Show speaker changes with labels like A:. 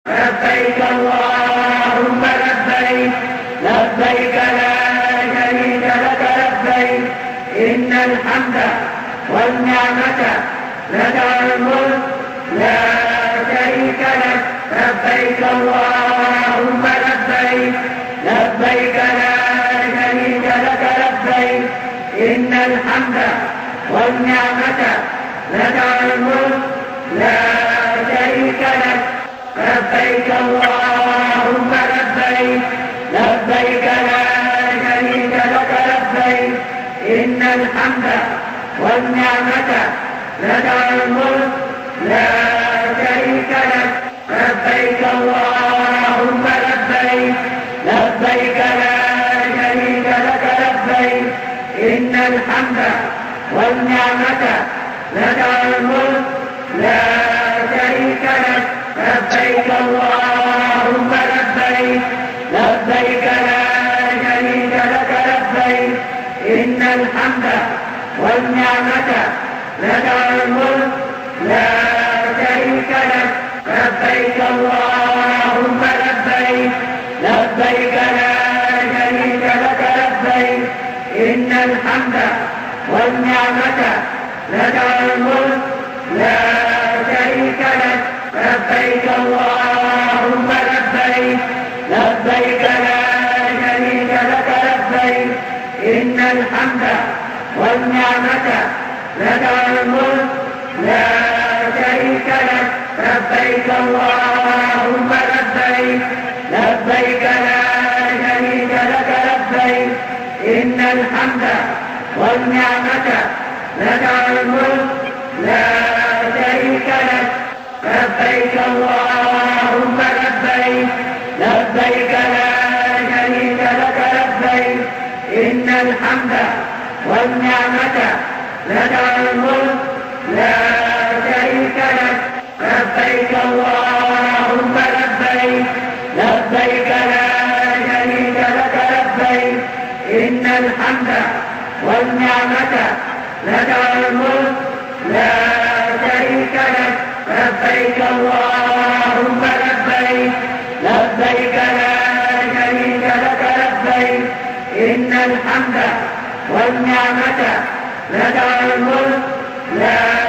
A: لبيك اللهم لبيك لبيك لا شريك لك لبيك إن الحمد والنعمة لك الملك لا شريك لك لبيك اللهم لبيك لبيك لا شريك لك لبيك إن الحمد والنعمة لك الملك لا شريك لك لبيك اللهم لبيك لبيك لا شريك لك لبيك إن الحمد والنعمة لك الملك لا شريك لك لبيك اللهم لبيك لبيك لا شريك لك لبيك إن الحمد والنعمة لك الملك لا شريك لك لبيك اللهم لبيك لبيك لا شريك لك لبيك إن الحمد والنعمة لك الملك لا شريك لك لبيك اللهم لبيك لبيك لا شريك لك لبيك إن الحمد والنعمة لك الملك لا شريك لك لبيك اللهم لبيك لبيك لا شريك لك لبيك إن الحمد والنعمة لك الملك لا شريك لك لبيك اللهم لبيك لبيك لا شريك لك لبيك إن الحمد والنعمة لك الملك لا شريك لك لبيك اللهم لبيك لبيك لا شريك لك لبيك إن الحمد والنعمة لك الملك لا شريك لك لبيك اللهم لبيك لبيك لا شريك لك لبيك إن الحمد والنعمة لك الملك لا شريك لك لبيك اللهم لبيك لبيك لا شريك لك لبيك إن الحمد والنعمة لك الملك لا